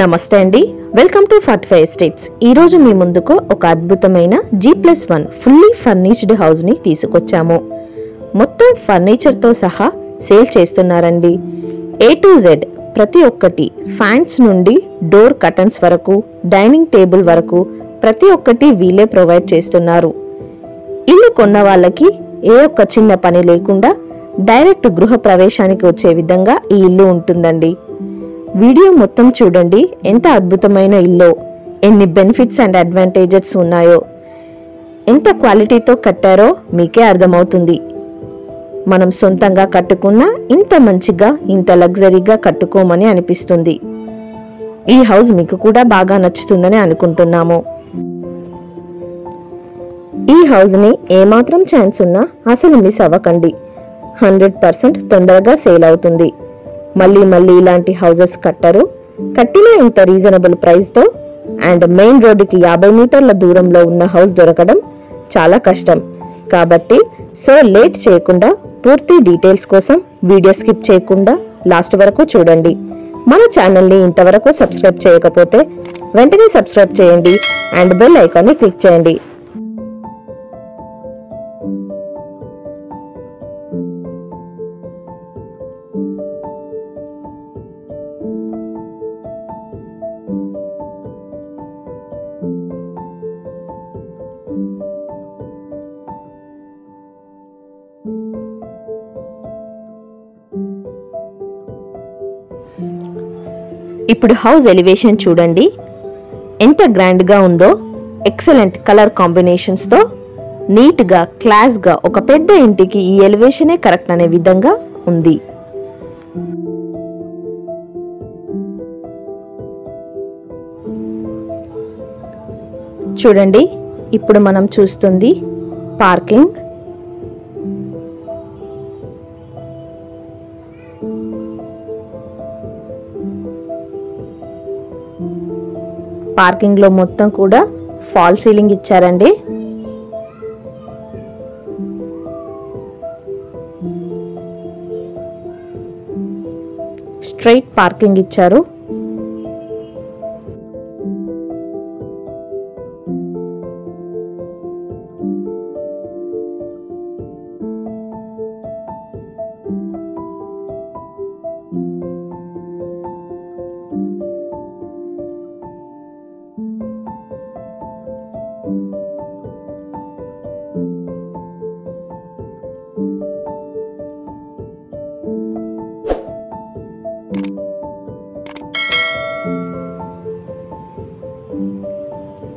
నమస్తే అండి, welcome to 45 estates. ఈ రోజు మీ ముందుకు ఒక అద్భుతమైన G+1 ఫుల్లీ ఫర్నిష్డ్ హౌస్ ని తీసుకొచ్చాము. మొత్తం ఫర్నిచర్ తో సహా సేల్ చేస్తున్నారండి. A to Z ప్రతి ఒక్కటి, ఫ్యాన్స్ నుండి డోర్ కర్టన్స్ వరకు, డైనింగ్ టేబుల్ వరకు ప్రతి ఒక్కటి వీళ్ళే ప్రొవైడ్ చేస్తున్నారు. ఇల్లు కొన్న వాళ్ళకి ఏ ఒక్క చిన్న పని లేకుండా డైరెక్ట్ గృహ ప్రవేశానికి వచ్చే విధంగా ఈ ఇల్లు ఉంటుందండి. వీడియో మొత్తం చూడండి. ఎంత అద్భుతమైన ఇల్లు, ఎన్ని బెనిఫిట్స్ అండ్ అడ్వాంటేజెస్ ఉన్నాయో, ఎంత క్వాలిటీతో కట్టారో మీకే అర్థమవుతుంది. మనం సొంతంగా కట్టుకున్నా ఇంత మంచిగా, ఇంత లగ్జరీగా కట్టుకోమని అనిపిస్తుంది. ఈ హౌస్ మీకు కూడా బాగా నచ్చుతుందని అనుకుంటున్నాము. ఈ హౌస్ ని ఏమాత్రం ఛాన్స్ ఉన్నా అసలు మిస్ అవ్వకండి. 100% తొందరగా సేల్ అవుతుంది. మళ్ళీ ఇలాంటి హౌసెస్ కట్టరు. కట్టిన ఇంత రీజనబుల్ ప్రైస్ తో అండ్ మెయిన్ రోడ్డుకి 50 మీటర్ల దూరంలో ఉన్న హౌస్ దొరకడం చాలా కష్టం. కాబట్టి లేట్ చేయకుండా పూర్తి డీటెయిల్స్ కోసం వీడియో స్కిప్ చేయకుండా లాస్ట్ వరకు చూడండి. మన ఛానల్ని ఇంతవరకు సబ్స్క్రైబ్ చేయకపోతే వెంటనే సబ్స్క్రైబ్ చేయండి అండ్ బెల్ ఐకాన్ని క్లిక్ చేయండి. ఇప్పుడు హౌస్ ఎలివేషన్ చూడండి, ఎంత గ్రాండ్ గా ఉందో. ఎక్సలెంట్ కలర్ కాంబినేషన్స్ తో నీట్ గా, క్లాస్ గా ఒక పెద్ద ఇంటికి ఈ ఎలివేషనే కరెక్ట్ అనే విధంగా ఉంది. చూడండి, ఇప్పుడు మనం చూస్తుంది పార్కింగ్. పార్కింగ్ లో మొత్తం కూడా ఫాల్ సీలింగ్ ఇచ్చారండి. స్ట్రైట్ పార్కింగ్ ఇచ్చారు.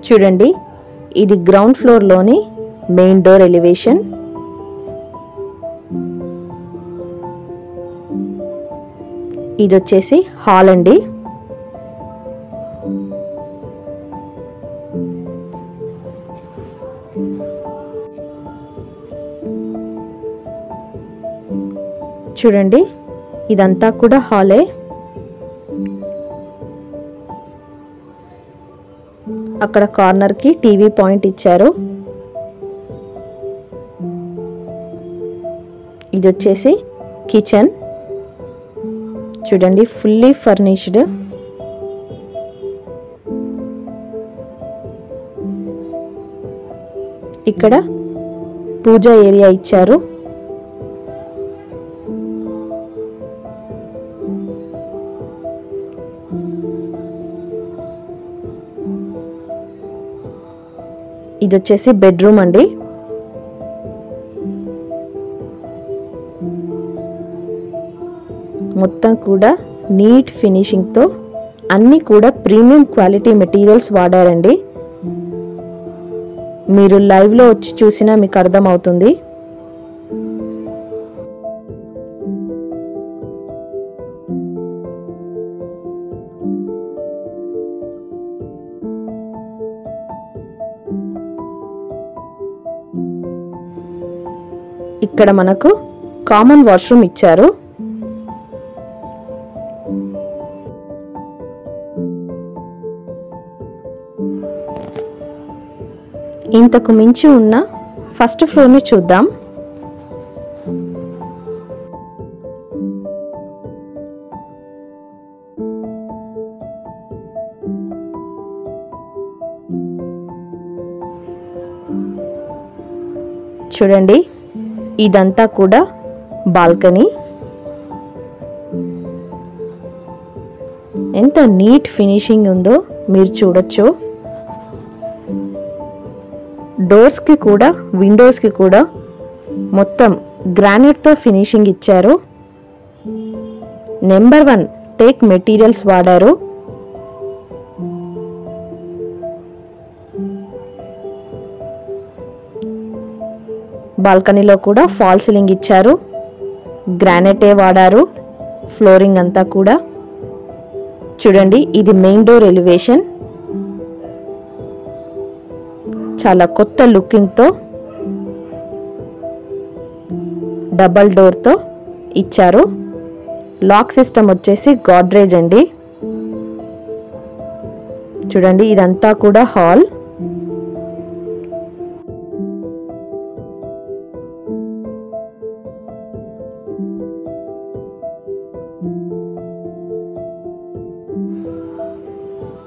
చూడండి, ఇది గ్రౌండ్ ఫ్లోర్ లోని మెయిన్ డోర్ ఎలివేషన్. ఇది వచ్చేసి హాల్ అండి. చూడండి, ఇదంతా కూడా హాలే. అక్కడ కార్నర్ కి టీవీ పాయింట్ ఇచ్చారు. ఇది వచ్చేసి కిచెన్. చూడండి, ఫుల్లీ ఫర్నిష్డ్. ఇక్కడ పూజా ఏరియా ఇచ్చారు. ఇది వచ్చేసి బెడ్రూమ్ అండి. మొత్తం కూడా నీట్ ఫినిషింగ్ తో అన్ని కూడా ప్రీమియం క్వాలిటీ మెటీరియల్స్ వాడారండి. మీరు లైవ్ లో వచ్చి చూసినా మీకు అర్థమవుతుంది. ఇక్కడ మనకు కామన్ వాష్రూమ్ ఇచ్చారు. ఇంతకు మించి ఉన్న ఫస్ట్ ఫ్లోర్ ని చూద్దాం. చూడండి, ఇదంతా కూడా బాల్కనీ. ఎంత నీట్ ఫినిషింగ్ ఉందో మీరు చూడొచ్చు. డోర్స్కి కూడా విండోస్కి కూడా మొత్తం గ్రానైట్తో ఫినిషింగ్ ఇచ్చారు. నెంబర్ 1 టేక్ మెటీరియల్స్ వాడారు. బాల్కనీలో కూడా ఫాల్ సీలింగ్ ఇచ్చారు. గ్రానైటే వాడారు ఫ్లోరింగ్ అంతా కూడా. చూడండి, ఇది మెయిన్ డోర్ ఎలివేషన్. చాలా కొత్త లుకింగ్తో డబల్ డోర్తో ఇచ్చారు. లాక్ సిస్టమ్ వచ్చేసి గాడ్రేజ్ అండి. చూడండి, ఇదంతా కూడా హాల్.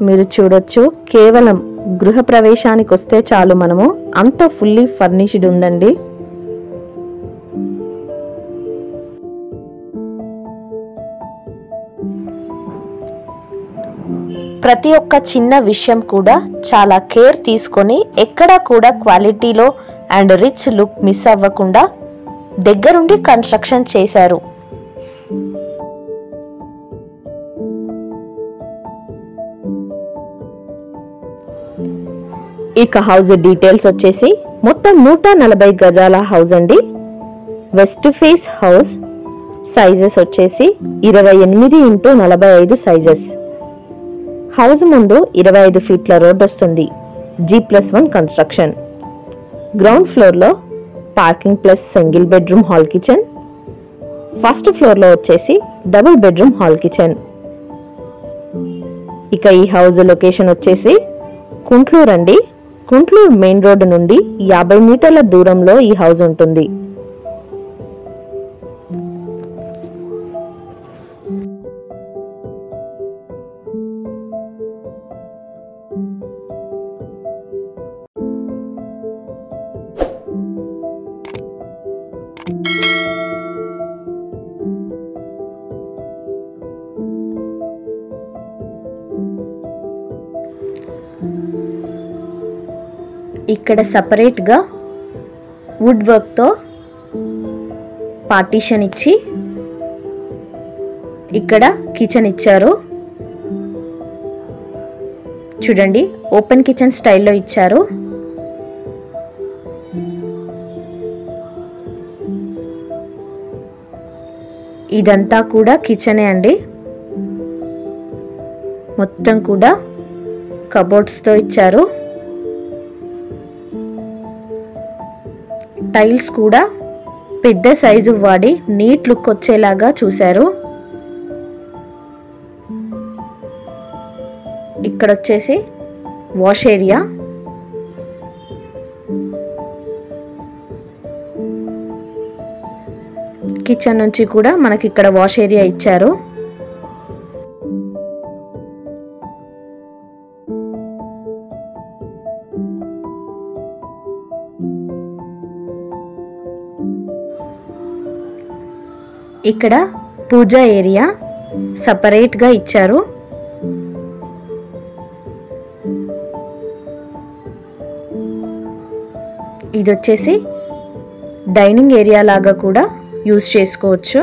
మీరు చూడొచ్చు, కేవలం గృహప్రవేశానికి వస్తే చాలు మనము, అంత ఫుల్లీ ఫర్నిష్డ్ ఉందండి. ప్రతి ఒక్క చిన్న విషయం కూడా చాలా కేర్ తీసుకొని ఎక్కడా కూడా క్వాలిటీలో అండ్ రిచ్ లుక్ మిస్ అవ్వకుండా దగ్గరుండి కన్స్ట్రక్షన్ చేశారు. ఇక హౌస్ డీటెయిల్స్ వచ్చేసి మొత్తం 140 గజాల హౌస్ అండి. West face house. సైజెస్ వచ్చేసి 28x45 సైజెస్. హౌస్ ముందు 25 ఫీట్ల రోడ్ వస్తుంది. G+1 construction. గ్రౌండ్ ఫ్లోర్లో parking plus single bedroom hall kitchen. First ఫ్లోర్లో వచ్చేసి డబుల్ బెడ్రూమ్ హాల్ కిచెన్. ఇక ఈ హౌస్ లొకేషన్ వచ్చేసి కుంట్లూరు అండి. కుంట్లూరు మెయిన్ రోడ్డు నుండి 50 మీటర్ల దూరంలో ఈ హౌస్ ఉంటుంది. ఇక్కడ సపరేట్గా వుడ్ వర్క్తో పార్టీషన్ ఇచ్చి ఇక్కడ కిచెన్ ఇచ్చారు. చూడండి, ఓపెన్ కిచెన్ స్టైల్లో ఇచ్చారు. ఇదంతా కూడా కిచెనే అండి. మొత్తం కూడా కబోర్డ్స్తో ఇచ్చారు. టైల్స్ కూడా పెద్ద సైజు వాడి నీట్ లుక్ వచ్చేలాగా చూశారు. ఇక్కడ వచ్చేసి వాష్ ఏరియా. కిచెన్ నుంచి కూడా మనకి ఇక్కడ వాష్ ఏరియా ఇచ్చారు. ఇక్కడ పూజా ఏరియా సపరేట్గా ఇచ్చారు. ఇది వచ్చేసి డైనింగ్ ఏరియా లాగా కూడా యూజ్ చేసుకోవచ్చు.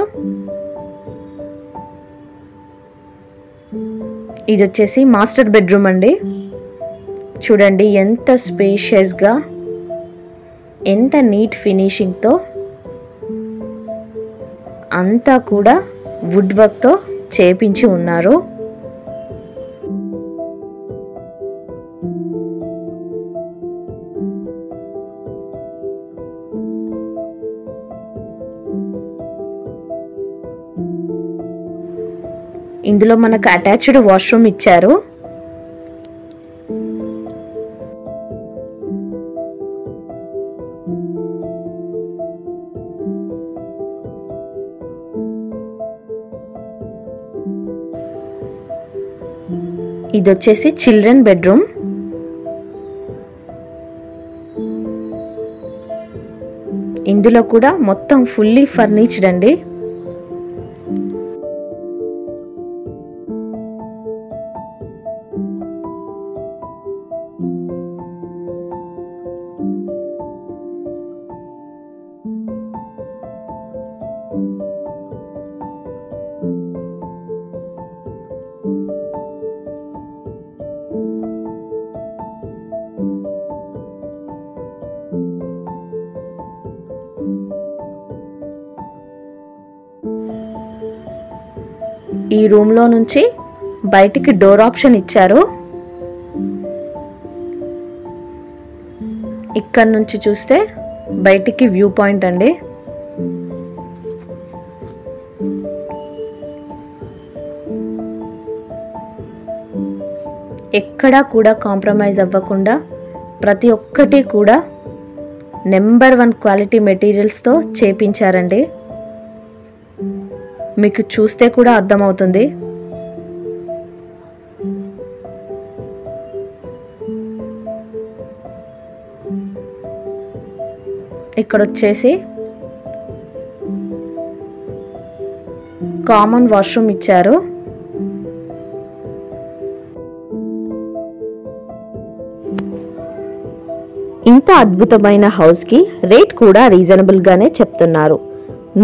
ఇది వచ్చేసి మాస్టర్ బెడ్రూమ్ అండి. చూడండి, ఎంత స్పేషియస్గా, ఎంత నీట్ ఫినిషింగ్తో, అంతా కూడా వుడ్ వర్క్తో చేపించి ఉన్నారు. ఇందులో మనకు అటాచ్డ్ వాష్రూమ్ ఇచ్చారు. ఇది వచ్చేసి చిల్డ్రన్ బెడ్రూమ్. ఇందులో కూడా మొత్తం ఫుల్లీ ఫర్నిచర్డ్ అండి. ఈ రూమ్ లో నుంచి బయటికి డోర్ ఆప్షన్ ఇచ్చారు. ఇక్కడ నుంచి చూస్తే బయటికి వ్యూ పాయింట్ అండి. ఎక్కడా కూడా కాంప్రమైజ్ అవ్వకుండా ప్రతి ఒక్కటి కూడా నెంబర్ 1 క్వాలిటీ మెటీరియల్స్తో చేపించారండి. మీకు చూస్తే కూడా అర్థమవుతుంది. ఇక్కడ వచ్చేసి కామన్ వాష్రూమ్ ఇచ్చారు. ఇంత అద్భుతమైన హౌస్ కి రేట్ కూడా రీజనబుల్ గానే చెప్తున్నారు.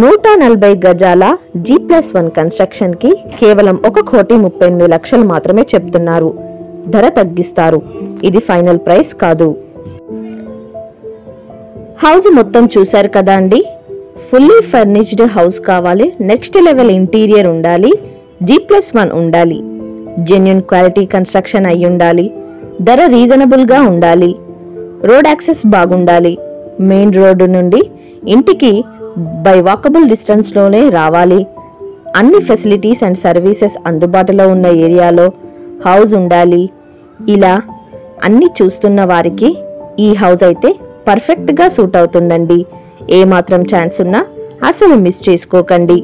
140 గజాల G+1 కన్స్ట్రక్షన్ కి కేవలం 1,38,00,000 మాత్రమే చెప్తున్నారు. ధర తగ్గిస్తారు. ఇది ఫైనల్ ప్రైస్ కాదు. హౌస్ మొత్తం చూశారు కదా అండి. ఫుల్లీ ఫర్నిష్డ్ హౌస్ కావాలి, నెక్స్ట్ లెవెల్ ఇంటీరియర్ ఉండాలి, G+1 ఉండాలి, జెన్యూన్ క్వాలిటీ కన్స్ట్రక్షన్ అయి ఉండాలి, ధర రీజనబుల్ గా ఉండాలి, రోడ్ యాక్సెస్ బాగుండాలి, మెయిన్ రోడ్డు నుండి ఇంటికి బై వాకబుల్ డిస్టెన్స్ లోనే రావాలి, అన్ని ఫెసిలిటీస్ అండ్ సర్వీసెస్ అందుబాటులో ఉన్న ఏరియాలో హౌస్ ఉండాలి. ఇలా అన్ని చూస్తున్న వారికి ఈ హౌస్ అయితే పర్ఫెక్ట్గా సూట్ అవుతుందండి. ఏమాత్రం ఛాన్స్ ఉన్నా అసలు మిస్ చేసుకోకండి.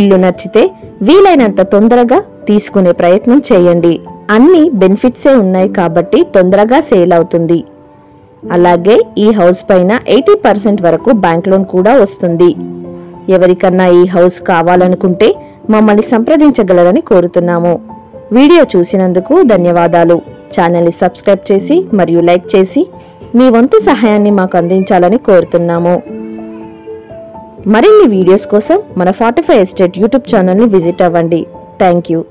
ఇల్లు నచ్చితే వీలైనంత తొందరగా తీసుకునే ప్రయత్నం చేయండి. అన్ని బెనిఫిట్సే ఉన్నాయి కాబట్టి తొందరగా సేల్ అవుతుంది. అలాగే ఈ హౌస్ పైన 80% వరకు బ్యాంక్ లోన్ కూడా వస్తుంది. ఎవరికన్నా ఈ హౌస్ కావాలనుకుంటే మమ్మల్ని సంప్రదించగలరని కోరుతున్నాము. వీడియో చూసినందుకు ధన్యవాదాలు. ఛానల్ని సబ్స్క్రైబ్ చేసి మరియు లైక్ చేసి మీ వంతు సహాయాన్ని మాకు అందించాలని కోరుతున్నాము. మరిన్ని వీడియోస్ కోసం మన 45 ఎస్టేట్ యూట్యూబ్ ఛానల్ని విజిట్ అవ్వండి. Thank you.